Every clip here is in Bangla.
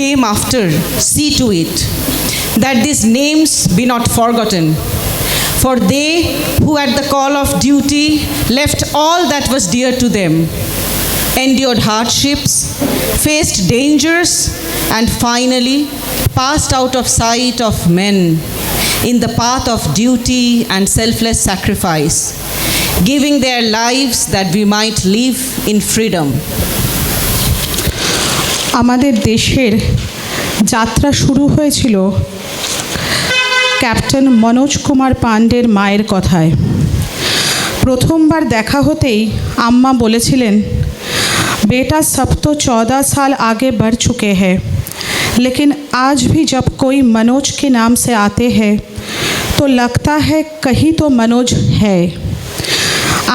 came after, see to it that these names be not forgotten. For they who at the call of duty left all that was dear to them, endured hardships, faced dangers, and finally passed out of sight of men in the path of duty and selfless sacrifice, giving their lives that we might live in freedom. আমাদের দেশের যাত্রা শুরু হয়েছিল ক্যাপ্টেন মনোজ কুমার পান্ডের মায়ের কথায়। প্রথমবার দেখা হতেই আম্মা বলেছিলেন, बेटा सब तो 14 साल आगे बढ़ चुके हैं, लेकिन आज भी जब कोई मनोज के नाम से आते हैं तो लगता है कहीं तो मनोज है।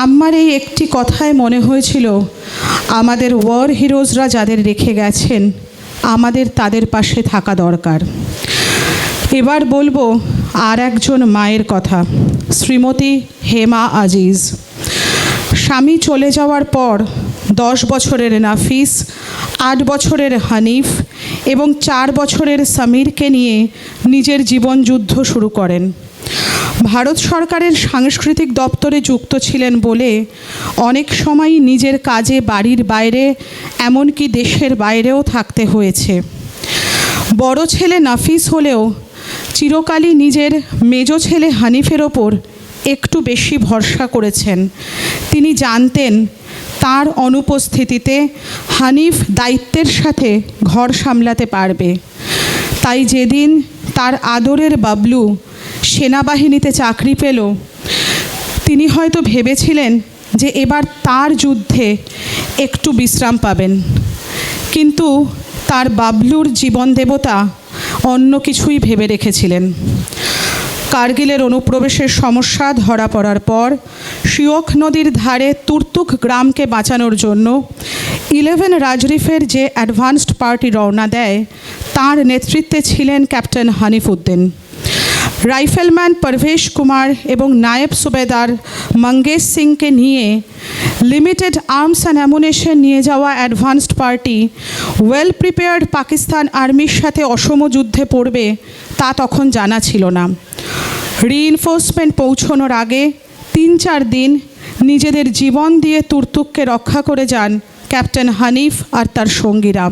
আম্মার এই একটি কথায় মনে হয়েছিল আমাদের ওয়ার হিরোজরা যাদের রেখে গেছেন আমাদের তাদের পাশে থাকা দরকার। এবার বলবো আর একজন মায়ের কথা, শ্রীমতী হেমা আজিজ। স্বামী চলে যাওয়ার পর 10 বছরের নাফিস, 8 বছরের হানিফ এবং 4 বছরের সমীরকে নিয়ে নিজের জীবনযুদ্ধ শুরু করেন। ভারত সরকারের সাংস্কৃতিক দপ্তরে যুক্ত ছিলেন বলে অনেক সময় নিজের কাজে বাড়ির বাইরে এমনকি দেশের বাইরেও থাকতে হয়েছে। বড় ছেলে নাফিস হলেও চিরকালই নিজের মেজ ছেলে হানিফের ওপর একটু বেশি ভরসা করেছেন। তিনি জানতেন তার অনুপস্থিতিতে হানিফ দায়িত্বের সাথে ঘর সামলাতে পারবে। তাই যেদিন তার আদরের বাবলু সেনাবাহিনীতে চাকরি পেল, তিনি হয়তো ভেবেছিলেন যে এবার তার যুদ্ধে একটু বিশ্রাম পাবেন, কিন্তু তার বাবলুর জীবন দেবতা অন্য কিছুই ভেবে রেখেছিলেন। কার্গিলের অনুপ্রবেশের সমস্যা ধরা পড়ার পর শিওক নদীর ধারে তুর্তুক গ্রামকে বাঁচানোর জন্য 11 রাজরিফের যে অ্যাডভান্সড পার্টি রওনা দেয় তার নেতৃত্বে ছিলেন ক্যাপ্টেন হানিফ উদ্দিন। রাইফেলম্যান পারভেশ কুমার এবং নায়েব সুবেদার মঙ্গেশ সিংকে নিয়ে লিমিটেড আর্মস অ্যান্ড অ্যামুনেশন নিয়ে যাওয়া advanced party well prepared Pakistan আর্মির সাথে অসম যুদ্ধে পড়বে তা তখন জানা ছিল না। রিইনফোর্সমেন্ট পৌঁছানোর আগে 3-4 দিন নিজেদের জীবন দিয়ে তুর্তুককে রক্ষা করে যান ক্যাপ্টেন হানিফ আর তার সঙ্গীরা।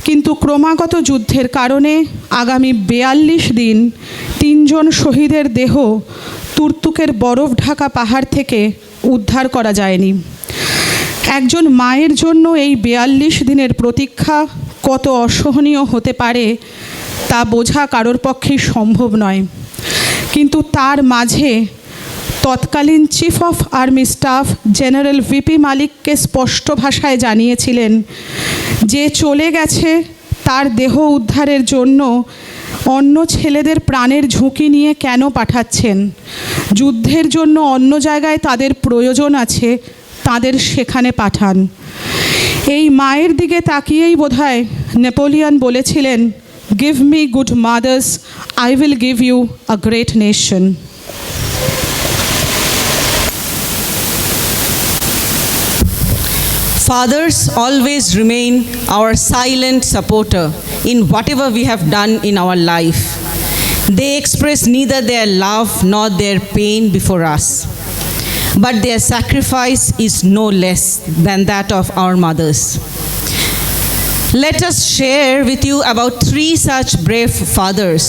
কিন্তু ক্রমাগত যুদ্ধের কারণে আগামী 42 দিন 3 জন শহীদের দেহ তুর্তুকের বরফ ঢাকা পাহাড় থেকে উদ্ধার করা যায়নি। একজন মায়ের জন্য এই 42 দিনের প্রতীক্ষা কত অসহনীয় হতে পারে তা বোঝা কারোর পক্ষেই সম্ভব নয়। কিন্তু তার মাঝে তৎকালীন chief of army staff general VP মালিককে স্পষ্ট ভাষায় জানিয়েছিলেন যে চলে গেছে তার দেহ উদ্ধারের জন্য অন্য ছেলেদের প্রাণের ঝুঁকি নিয়ে কেন পাঠাচ্ছেন, যুদ্ধের জন্য অন্য জায়গায় তাদের প্রয়োজন আছে, তাদের সেখানে পাঠান। এই মায়ের দিকে তাকিয়েই বোধহয় নেপোলিয়ন বলেছিলেন, give me good mothers, I will give you a great nation. Fathers always remain our silent supporter in whatever we have done in our life. They express neither their love nor their pain before us, but their sacrifice is no less than that of our mothers. Let us share with you about 3 such brave fathers,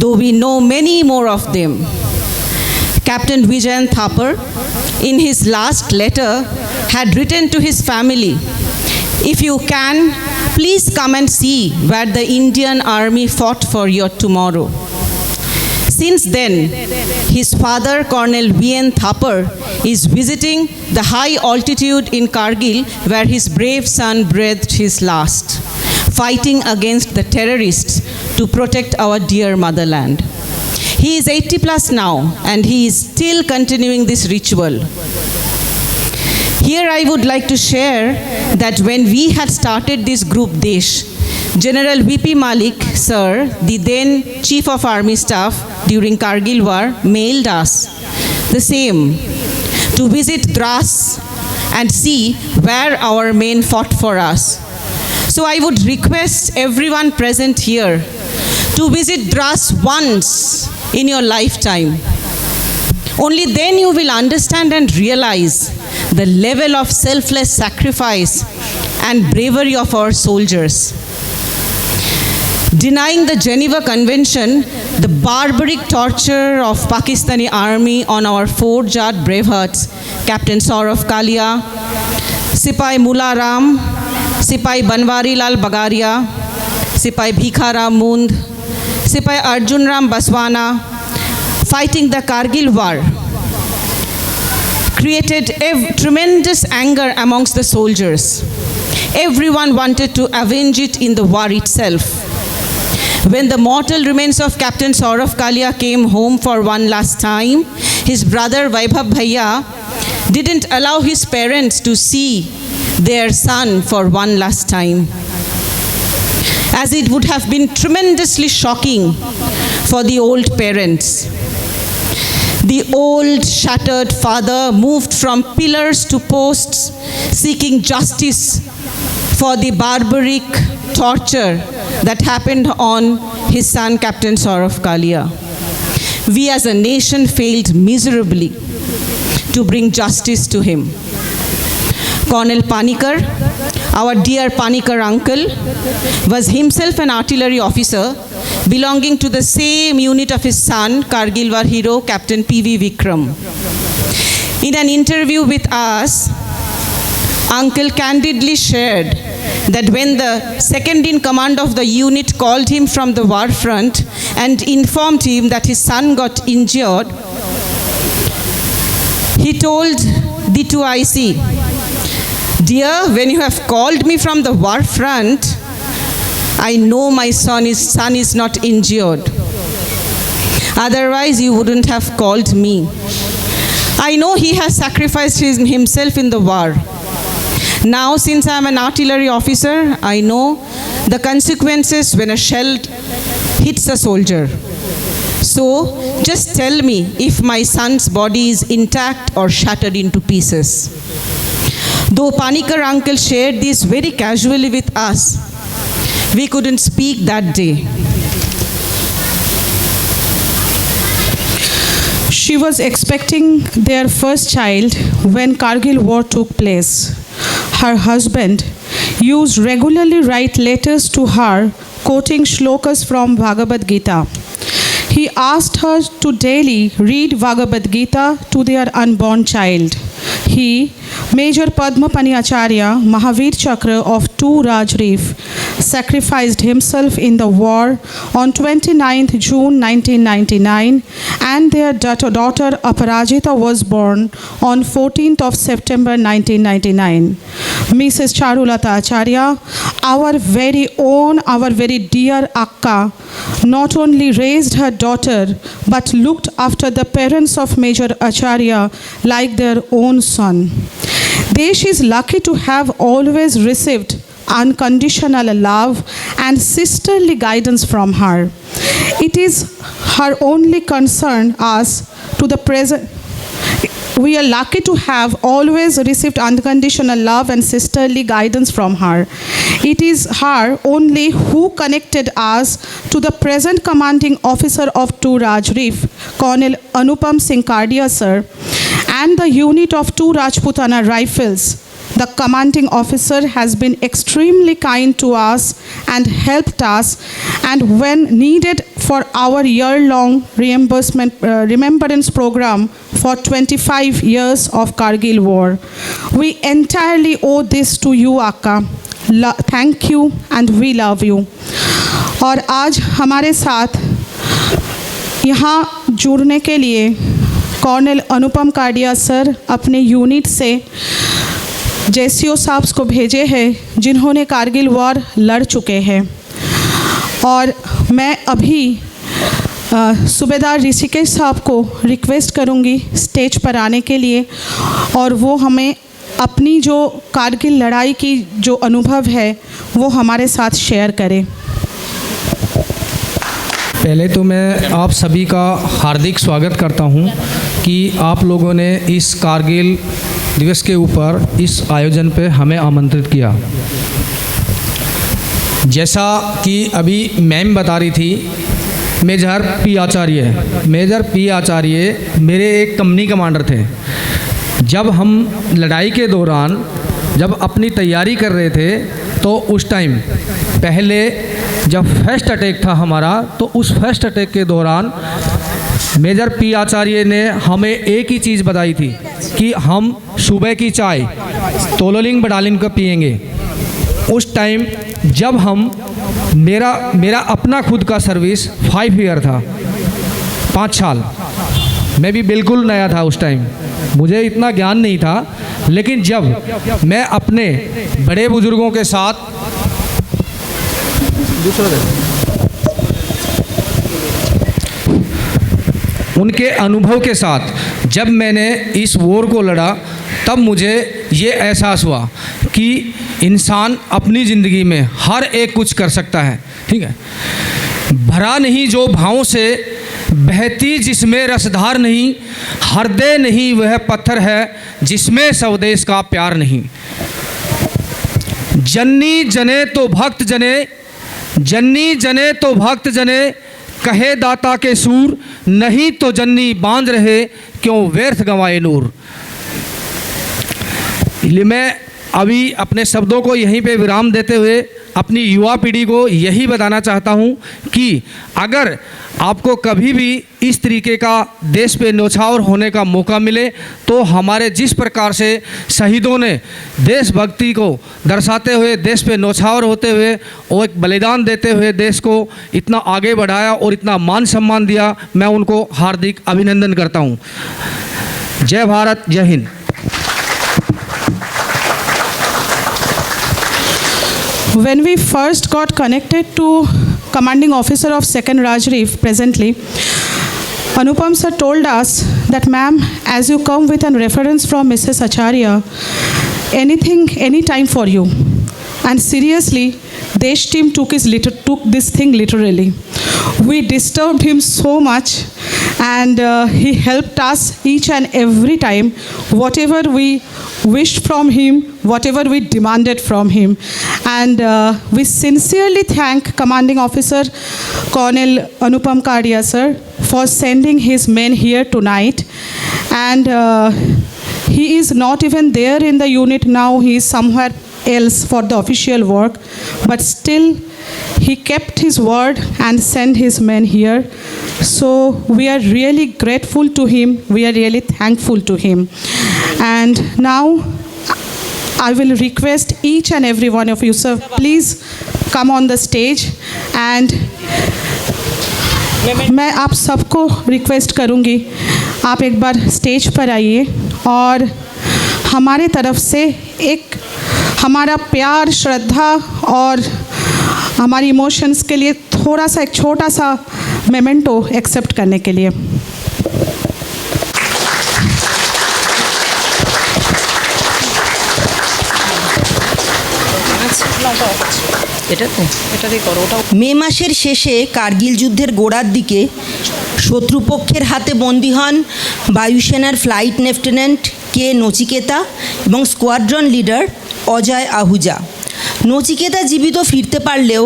though we know many more of them. Captain Vijayan Thapar, in his last letter, had written to his family, "If you can, please come and see where the Indian Army fought for your tomorrow." Since then, his father, Colonel V.N. Thapar, is visiting the high altitude in Kargil where his brave son breathed his last, fighting against the terrorists to protect our dear motherland. He is 80 plus now, and he is still continuing this ritual. Here I would like to share that when we had started this group Desh, General V.P. Malik, sir, the then Chief of Army Staff during Kargil War, mailed us the same to visit Dras and see where our men fought for us. So I would request everyone present here to visit Dras once in your lifetime. Only then you will understand and realize the level of selfless sacrifice and bravery of our soldiers. Denying the Geneva Convention, the barbaric torture of Pakistani army on our four Jat bravehearts, Captain Saurav Kalia, Sipai Mula Ram, Sipai Banwari Lal Bagaria, Sipai Bhikha Ram Mund, Sipai Arjun Ram Baswana, fighting the Kargil war, created tremendous anger amongst the soldiers. Everyone wanted to avenge it in the war itself. When the mortal remains of Captain Saurav Kalia came home for one last time, his brother Vaibhav Bhaiya didn't allow his parents to see their son for one last time, as it would have been tremendously shocking for the old parents. The old shattered father moved from pillars to posts, seeking justice for the barbaric torture that happened on his son, Captain Saurav Kalia. We as a nation failed miserably to bring justice to him. Colonel Panikkar, our dear Panikkar uncle, was himself an artillery officer belonging to the same unit of his son, Kargil war hero, Captain P.V. Vikram. In an interview with us, Uncle candidly shared that when the second in command of the unit called him from the war front and informed him that his son got injured, he told the 2IC, "Dear, when you have called me from the war front, I know my son is not injured. Otherwise, you wouldn't have called me. I know he has sacrificed himself in the war. Now, since I am an artillery officer, I know the consequences when a shell hits a soldier. So, just tell me if my son's body is intact or shattered into pieces." Though Panikkar uncle shared this very casually with us, we couldn't speak that day. She was expecting their first child when Kargil war took place. Her husband used regularly write letters to her quoting shlokas from Bhagavad Gita. He asked her to daily read Bhagavad Gita to their unborn child. He, Major Padmapani Acharya, Mahavir Chakra of 2 Rajreef, sacrificed himself in the war on 29th June 1999, and their daughter Aparajita was born on 14th of September 1999. Mrs. Charulata Acharya, our very own, our very dear Akka, not only raised her daughter but looked after the parents of Major Acharya like their own son. Desh is lucky to have always received unconditional love and sisterly guidance from her. It is her only concern us to the present. We are lucky to have always received unconditional love and sisterly guidance from her. It is her only who connected us to the present commanding officer of 2 Rajreef, Colonel Anupam Singh Kardia sir, and the unit of 2 Rajputana Rifles. The commanding officer has been extremely kind to us and helped us, and when needed for our year-long remembrance program for 25 years of Kargil war. We entirely owe this to you, Akka. Thank you and we love you. और आज हमारे साथ यहाँ जुड़ने के लिए कर्नल अनुपम काडिया सर अपने यूनिट से जेसीओ साहब को भेजे हैं जिन्होंने कारगिल वॉर लड़ चुके हैं। और मैं अभी सूबेदार ऋषिकेश साहब को रिक्वेस्ट करूंगी स्टेज पर आने के लिए, और वो हमें अपनी जो कारगिल लड़ाई की जो अनुभव है वो हमारे साथ शेयर करें। पहले तो मैं आप सभी का हार्दिक स्वागत करता हूं कि आप लोगों ने इस कारगिल दिवस के ऊपर इस आयोजन पे हमें आमंत्रित किया। जैसा कि अभी मैम बता रही थी, मेजर पी आचार्य मेरे एक कंपनी कमांडर थे। जब हम लड़ाई के दौरान जब अपनी तैयारी कर रहे थे तो उस टाइम पहले जब फर्स्ट अटैक था हमारा, तो उस फर्स्ट अटैक के दौरान मेजर पी आचार्य ने हमें एक ही चीज़ बताई थी कि हम सुबह की चाय तोलोलिंग बडालिंग का पिएंगे। उस टाइम जब हम मेरा अपना खुद का सर्विस 5 ईयर था, 5 साल। मैं भी बिल्कुल नया था उस टाइम, मुझे इतना ज्ञान नहीं था। लेकिन जब मैं अपने बड़े बुजुर्गों के साथ उनके अनुभव के साथ जब मैंने इस वॉर को लड़ा, तब मुझे ये एहसास हुआ कि इंसान अपनी ज़िंदगी में हर एक कुछ कर सकता है। ठीक है, भरा नहीं जो भावों से, बहती जिसमें रसधार नहीं, हृदय नहीं वह पत्थर है जिसमें स्वदेश का प्यार नहीं। जन्नी जने तो भक्त जने, जन्नी जने तो भक्त जने, कहे दाता के सूर, नहीं तो जन्नी बांध रहे क्यों व्यर्थ गंवाए नूर। मैं अभी अपने शब्दों को यहीं पे विराम देते हुए अपनी युवा पीढ़ी को यही बताना चाहता हूँ कि अगर आपको कभी भी इस तरीके का देश पे न्यौछावर होने का मौका मिले, तो हमारे जिस प्रकार से शहीदों ने देशभक्ति को दर्शाते हुए, देश पे न्यौछावर होते हुए और एक बलिदान देते हुए देश को इतना आगे बढ़ाया और इतना मान सम्मान दिया, मैं उनको हार्दिक अभिनंदन करता हूँ। जय भारत, जय Hind. When we first got connected to commanding officer of 2nd Raj Reef presently, Anupam sir told us that, ma'am, as you come with a reference from Mrs. Acharya, anything, any time for you. And seriously, Desh team took this thing literally. We disturbed him so much, and he helped us each and every time, whatever we wished from him, whatever we demanded from him. And we sincerely thank Commanding Officer Colonel Anupam Kadia sir for sending his men here tonight. And he is not even there in the unit now, he is somewhere else for the official work, but still he kept his word and sent his men here. So we are really grateful to him, we are really thankful to him. And now I will request each and every one of you, sir, please come on the stage. And मैं आप सबको रिक्वेस्ट करूंगी, आप एक बार स्टेज पर आइए और हमारे तरफ से एक हमारा प्यार, श्रद्धा और हमारी इमोशंस के लिए थोड़ा सा, एक छोटा सा मेमेंटो एक्सेप्ट करने के लिए। মে মাসের শেষে কার্গিল যুদ্ধের গোড়ার দিকে শত্রুপক্ষের হাতে বন্দী হন বায়ুসেনার ফ্লাইট লেফটেন্যান্ট কে নচিকেতা এবং স্কোয়াড্রন লিডার অজয় আহুজা। নচিকেতা জীবিত ফিরতে পারলেও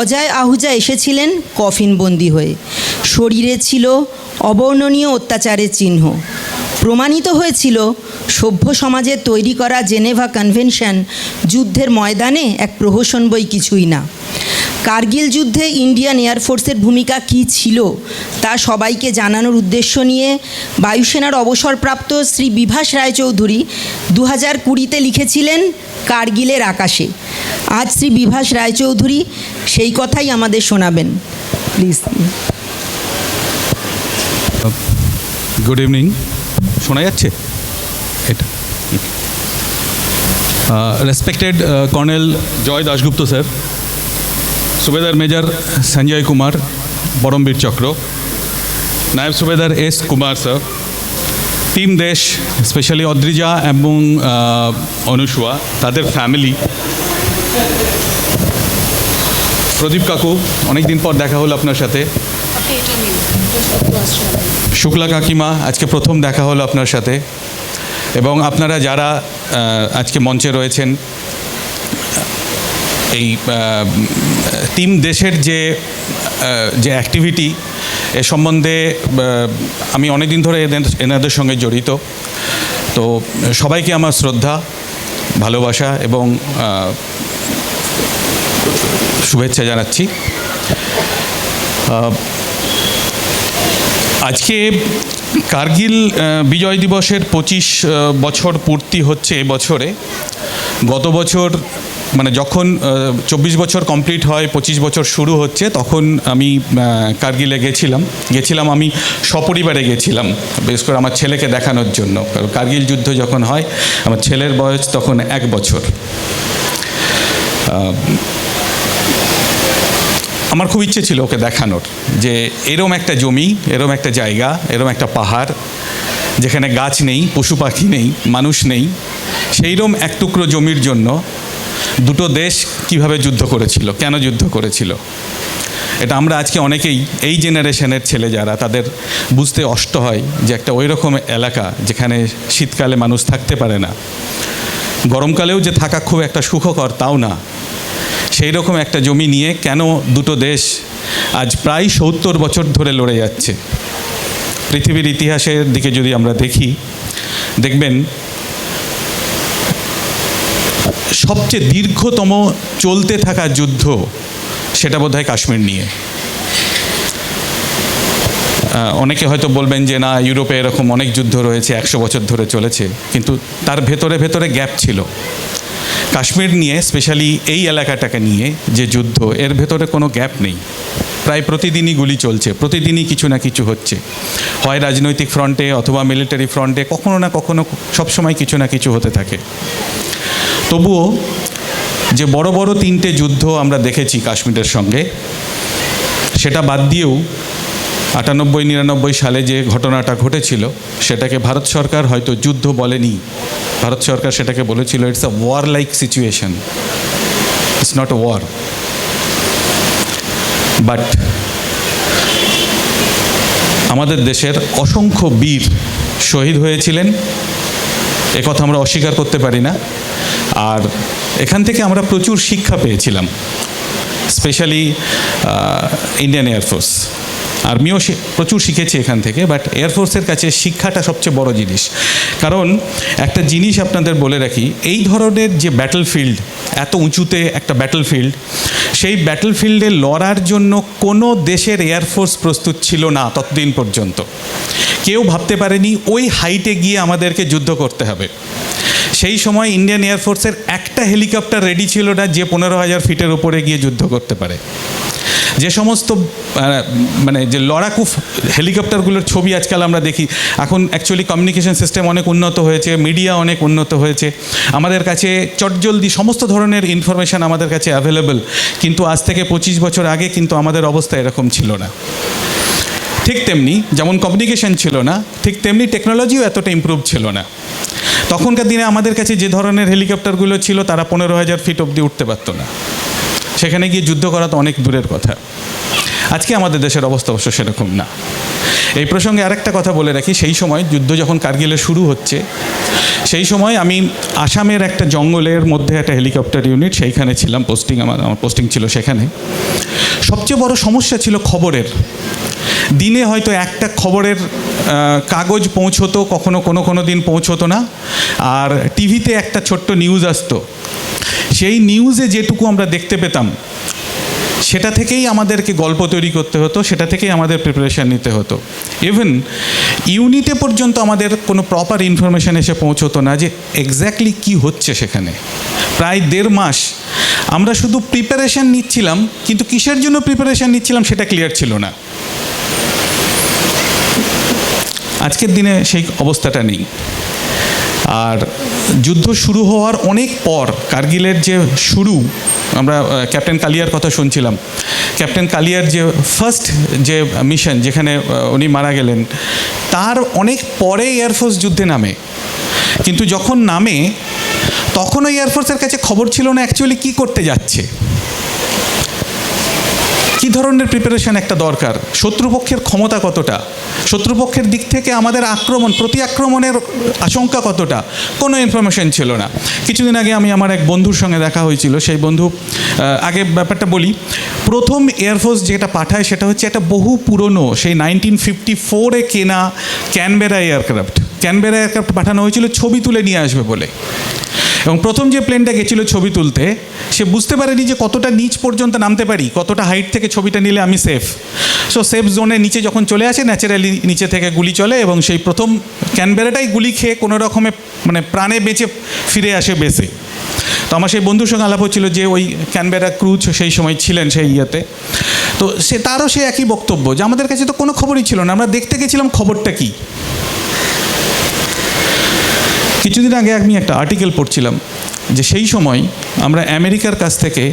অজয় আহুজা এসেছিলেন কফিনবন্দি হয়ে। শরীরে ছিল অবর্ণনীয় অত্যাচারের চিহ্ন। প্রমাণিত হয়েছিল সভ্য সমাজের তৈরি করা জেনেভা কনভেনশন যুদ্ধের ময়দানে এক প্রহসন বই কিছুই না। কার্গিল যুদ্ধে ইন্ডিয়ান এয়ারফোর্সের ভূমিকা কী ছিল তা সবাইকে জানানোর উদ্দেশ্য নিয়ে বায়ুসেনার অবসরপ্রাপ্ত শ্রী বিভাস রায়চৌধুরী 2020-তে লিখেছিলেন কার্গিলের আকাশে। আজ শ্রী বিভাস রায়চৌধুরী সেই কথাই আমাদের শোনাবেন। প্লিজ। গুড ইভিনিং, শোনা যাচ্ছে এটা? রেসপেক্টেড কর্নেল জয় দাশগুপ্ত স্যার, সুবেদার মেজর সঞ্জয় কুমার বরমবীর চক্র, নায়েব সুবেদার এস কুমার স্যার, টিম দেশ, স্পেশালি অদ্রিজা এবং অনুসুয়া, তাদের ফ্যামিলি, প্রদীপ কাকু, অনেক দিন পর দেখা হলো আপনার সাথে, শুক্লা কাকিমা, আজকে প্রথম দেখা হলো আপনার সাথে, এবং আপনারা যারা আজকে মঞ্চে রয়েছেন, এই তিন দেশের যে অ্যাক্টিভিটি এ সম্বন্ধে আমি অনেক দিন ধরে এনাদের সঙ্গে জড়িত। তো সবাইকে আমার শ্রদ্ধা, ভালোবাসা এবং শুভেচ্ছা জানাচ্ছি। আজকে কার্গিল বিজয় দিবসের 25 বছর পূর্তি হচ্ছে এবছরে। গত বছর মানে যখন 24 বছর কমপ্লিট হয়, 25 বছর শুরু হচ্ছে, তখন আমি কার্গিলে গেছিলাম আমি সপরিবারে গেছিলাম, বিশেষ করে আমার ছেলেকে দেখানোর জন্য। কারণ কার্গিল যুদ্ধ যখন হয় আমার ছেলের বয়স তখন 1 বছর। আমার খুব ইচ্ছে ছিল ওকে দেখানোর যে এরম একটা জমি, এরম একটা জায়গা, এরম একটা পাহাড় যেখানে গাছ নেই, পশু পাখি নেই, মানুষ নেই, সেইরম এক টুকরো জমির জন্য দুটো দেশ কিভাবে যুদ্ধ করেছিল, কেন যুদ্ধ করেছিল। এটা আমরা আজকে অনেকেই এই জেনারেশনের ছেলে যারা, তাদের বুঝতে কষ্ট হয় যে একটা ওই রকম এলাকা যেখানে শীতকালে মানুষ থাকতে পারে না, গরমকালেও যে থাকা খুব একটা সুখকর তাও না, সেই রকম একটা জমি নিয়ে কেন দুটো দেশ আজ প্রায় 70 বছর ধরে লড়ে যাচ্ছে। পৃথিবীর ইতিহাসের দিকে যদি আমরা দেখবেন সবচেয়ে দীর্ঘতম চলতে থাকা যুদ্ধ সেটা বোধহয় কাশ্মীর নিয়ে। অনেকে হয়তো বলবেন যে না, ইউরোপে এরকম অনেক যুদ্ধ রয়েছে, 100 বছর ধরে চলেছে, কিন্তু তার ভেতরে গ্যাপ ছিল। কাশ্মীর নিয়ে, স্পেশালি এই এলাকাটাকে নিয়ে যে যুদ্ধ, এর ভেতরে কোনো গ্যাপ নেই। প্রায় প্রতিদিনই গুলি চলছে, প্রতিদিনই কিছু না কিছু হচ্ছে, হয় রাজনৈতিক ফ্রন্টে অথবা মিলিটারি ফ্রন্টে, কখনো না কখনো সবসময় কিছু না কিছু হতে থাকে। তবুও যে বড় বড় 3টে যুদ্ধ আমরা দেখেছি কাশ্মীরের সঙ্গে, সেটা বাদ দিয়েও 98-99 সালে যে ঘটনাটা ঘটেছিল সেটাকে ভারত সরকার হয়তো যুদ্ধ বলেনি। ভারত সরকার সেটাকে বলেছিল it's a war like situation, it's not a war. But আমাদের দেশের অসংখ্য বীর শহীদ হয়েছিলেন, একথা আমরা অস্বীকার করতে পারি না। আর এখান থেকে আমরা প্রচুর শিক্ষা পেয়েছিলাম, স্পেশালি ইন্ডিয়ান এয়ারফোর্স। আর্মিও প্রচুর শিখেছে এখান থেকে, বাট এয়ারফোর্সের কাছে শিক্ষাটা সবচেয়ে বড় জিনিস। কারণ একটা জিনিস আপনাদের বলে রাখি, এই ধরনের যে ব্যাটলফিল্ড, এত উঁচুতে একটা ব্যাটলফিল্ড, সেই ব্যাটলফিল্ডে লড়ার জন্য কোনো দেশের এয়ারফোর্স প্রস্তুত ছিল না ততদিন পর্যন্ত। কেউ ভাবতে পারেনি ওই হাইটে গিয়ে আমাদেরকে যুদ্ধ করতে হবে। সেই সময় ইন্ডিয়ান এয়ারফোর্সের একটা হেলিকপ্টার রেডি ছিল না যে 15,000 ফিটের উপরে গিয়ে যুদ্ধ করতে পারে। যে সমস্ত মানে যে লড়াকু হেলিকপ্টারগুলোর ছবি আজকাল আমরা দেখি, এখন অ্যাকচুয়ালি কমিউনিকেশন সিস্টেম অনেক উন্নত হয়েছে, মিডিয়া অনেক উন্নত হয়েছে, আমাদের কাছে চটজলদি সমস্ত ধরনের ইনফরমেশান আমাদের কাছে অ্যাভেলেবল। কিন্তু আজ থেকে 25 বছর আগে কিন্তু আমাদের অবস্থা এরকম ছিল না। ঠিক তেমনি যেমন কমিউনিকেশন ছিল না, ঠিক তেমনি টেকনোলজিও এতটা ইমপ্রুভ ছিল না। তখনকার দিনে আমাদের কাছে যে ধরনের হেলিকপ্টারগুলো ছিল তারা 15,000 ফিট অবধি উঠতে পারতো না, সেখানে গিয়ে যুদ্ধ করা তো অনেক দূরের কথা। আজকে আমাদের দেশের অবস্থা অবশ্য সেরকম না। এই প্রসঙ্গে আরেকটা কথা বলে রাখি, সেই সময় যুদ্ধ যখন কার্গিলে শুরু হচ্ছে, সেই সময় আমি আসামের একটা জঙ্গলের মধ্যে একটা হেলিকপ্টার ইউনিট, সেইখানে ছিলাম পোস্টিং, আমার পোস্টিং ছিল সেখানে। সবচেয়ে বড় সমস্যা ছিল খবরের। দিনে হয়তো একটা খবরের কাগজ পৌঁছতো, কোনো দিন পৌঁছতো না। আর টিভিতে একটা ছোট্ট নিউজ আসতো, সেই নিউজে যেটুকু আমরা দেখতে পেতাম সেটা থেকেই আমাদেরকে গল্প তৈরি করতে হতো, সেটা থেকেই আমাদের প্রিপারেশান নিতে হতো। ইভেন ইউনিটে পর্যন্ত আমাদের কোনো প্রপার ইনফরমেশান এসে পৌঁছতো না যে এক্স্যাক্টলি কী হচ্ছে সেখানে। প্রায় 1.5 মাস আমরা শুধু প্রিপারেশান নিচ্ছিলাম, কিন্তু কিসের জন্য প্রিপারেশান নিচ্ছিলাম সেটা ক্লিয়ার ছিল না। আজকের দিনে সেই অবস্থাটা নেই। আর যুদ্ধ শুরু হওয়ার অনেক পর, কার্গিলের যে শুরু, আমরা ক্যাপ্টেন কালিয়ার কথা শুনছিলাম, ক্যাপ্টেন কালিয়ার যে ফার্স্ট যে মিশন যেখানে উনি মারা গেলেন, তার অনেক পরে এয়ারফোর্স যুদ্ধে নামে। কিন্তু যখন নামে তখনও এয়ারফোর্সের কাছে খবর ছিল না অ্যাকচুয়ালি কী করতে যাচ্ছে, কী ধরনের প্রিপারেশন একটা দরকার, শত্রুপক্ষের ক্ষমতা কতটা, শত্রুপক্ষের দিক থেকে আমাদের প্রতি আক্রমণের আশঙ্কা কতটা, কোনো ইনফরমেশন ছিল না। কিছুদিন আগে আমি আমার এক বন্ধুর সঙ্গে দেখা হয়েছিল, সেই বন্ধু আগে ব্যাপারটা বলি, প্রথম এয়ারফোর্স যেটা পাঠায় সেটা হচ্ছে একটা বহু পুরনো সেই 1954-এ কেনা ক্যানবেরা এয়ারক্রাফট পাঠানো হয়েছিল ছবি তুলে নিয়ে আসবে বলে। এবং প্রথম যে প্লেনটা গেছিলো ছবি তুলতে, সে বুঝতে পারেনি যে কতটা নিচ পর্যন্ত নামতে পারি, কতটা হাইট থেকে ছবিটা নিলে আমি সেফ। সো সেফ জোনের নিচে যখন চলে আসে, ন্যাচারালি নিচে থেকে গুলি চলে এবং সেই প্রথম ক্যানবেরাটাই গুলি খেয়ে কোনো রকমে মানে প্রাণে বেঁচে ফিরে আসে বেসে। তো আমার সেই বন্ধুর সঙ্গে আলাপ হচ্ছিল যে ওই ক্যানবেরা ক্রু সেই সময় ছিলেন সেই ইয়েতে। তো তারও সে একই বক্তব্য যে আমাদের কাছে তো কোনো খবরই ছিল না, আমরা দেখতে গেছিলাম খবরটা কী। কিছুদিন আগে আমি একটা আর্টিকেল পড়ছিলাম যে সেই সময় আমরা আমেরিকার কাছ থেকে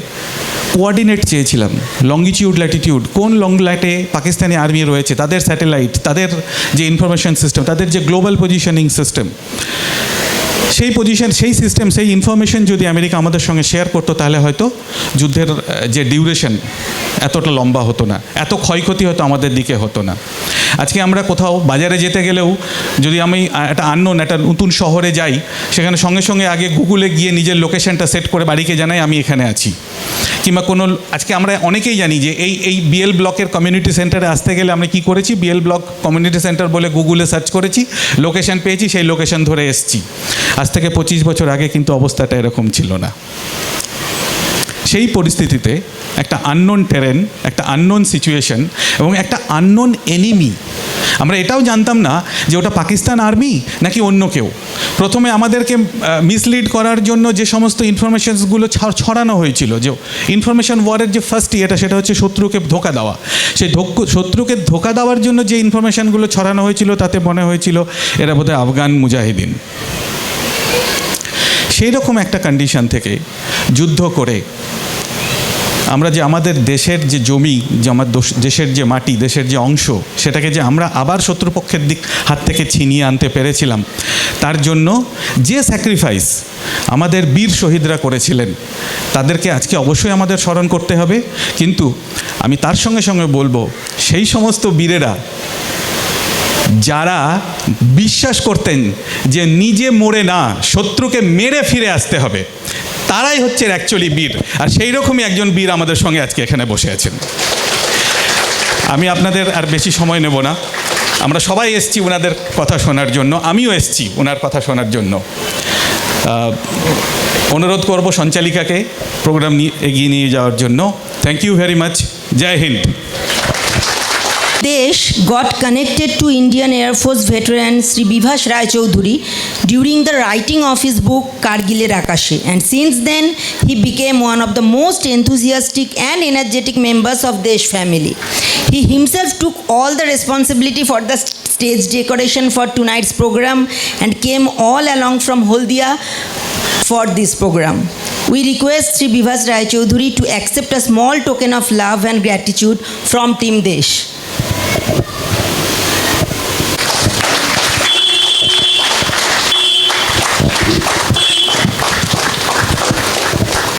কোঅর্ডিনেট চেয়েছিলাম, লঙ্গিটিউড ল্যাটিটিউড, কোন লং ল্যাটে পাকিস্তানি আর্মি রয়েছে, তাদের স্যাটেলাইট, তাদের যে ইনফরমেশন সিস্টেম, তাদের যে গ্লোবাল পজিশনিং সিস্টেম, সেই পজিশন, সেই সিস্টেম, সেই ইনফরমেশন যদি আমেরিকা আমাদের সঙ্গে শেয়ার করতো, তাহলে হয়তো যুদ্ধের যে ডিউরেশন এতটা লম্বা হতো না, এত ক্ষয়ক্ষতি হয়তো আমাদের দিকে হতো না। আজকে আমরা কোথাও বাজারে যেতে গেলেও যদি আমি একটা একটা নতুন শহরে যাই, সেখানে সঙ্গে সঙ্গে আগে গুগলে গিয়ে নিজের লোকেশনটা সেট করে বাড়িকে জানাই আমি এখানে আছি। কিংবা কোনো আজকে আমরা অনেকেই জানি যে এই বিএল ব্লকের কমিউনিটি সেন্টারে আসতে গেলে আমরা কী করেছি, বিএল ব্লক কমিউনিটি সেন্টার বলে গুগলে সার্চ করেছি, লোকেশন পেয়েছি, সেই লোকেশন ধরে এসেছি। আজ থেকে 25 বছর আগে কিন্তু অবস্থাটা এরকম ছিল না। সেই পরিস্থিতিতে একটা আননোন টেরেন, একটা আননোন সিচুয়েশন এবং একটা আননোন এনিমি, আমরা এটাও জানতাম না যে ওটা পাকিস্তান আর্মি নাকি অন্য কেউ। প্রথমে আমাদেরকে মিসলিড করার জন্য যে সমস্ত ইনফরমেশনসগুলো ছড়ানো হয়েছিল, যে ইনফরমেশন ওয়ারের যে ফার্স্ট ইয়েটা, সেটা হচ্ছে শত্রুকে ধোঁকা দেওয়া। সেই শত্রুকে ধোঁকা দেওয়ার জন্য যে ইনফরমেশনগুলো ছড়ানো হয়েছিল, তাতে মনে হয়েছিল এরা বোধহয় আফগান মুজাহিদিন। সেই রকম একটা কন্ডিশন থেকে যুদ্ধ করে আমরা যে আমাদের দেশের যে জমি, যে আমার দেশের যে মাটি, দেশের যে অংশ, সেটাকে যে আমরা আবার শত্রুপক্ষের হাত থেকে ছিনিয়ে আনতে পেরেছিলাম, তার জন্য যে স্যাক্রিফাইস আমাদের বীর শহীদরা করেছিলেন, তাদেরকে আজকে অবশ্যই আমাদের স্মরণ করতে হবে। কিন্তু আমি তার সঙ্গে সঙ্গে বলবো, সেই সমস্ত বীরেরা যারা বিশ্বাস করতেন যে নিজে মরে না, শত্রুকে মেরে ফিরে আসতে হবে, তারাই হচ্ছে অ্যাকচুয়ালি বীর। আর সেই রকমই একজন বীর আমাদের সঙ্গে আজকে এখানে বসে আছেন। আমি আপনাদের আর বেশি সময় নেব না, আমরা সবাই এসেছি ওনাদের কথা শোনার জন্য, আমিও এসেছি ওনার কথা শোনার জন্য। অনুরোধ করব সঞ্চালিকাকে প্রোগ্রাম এগিয়ে নিয়ে যাওয়ার জন্য। Thank you very much. জয় Hind. Desh got connected to Indian Air Force veteran Sri Bibhas Rai Choudhury during the writing of his book Kargiler Akashe, and since then he became one of the most enthusiastic and energetic members of Desh family. He himself took all the responsibility for the stage decoration for tonight's program and came all along from Holdia for this program. We request Sri Bibhas Rai Choudhury to accept a small token of love and gratitude from Team Desh.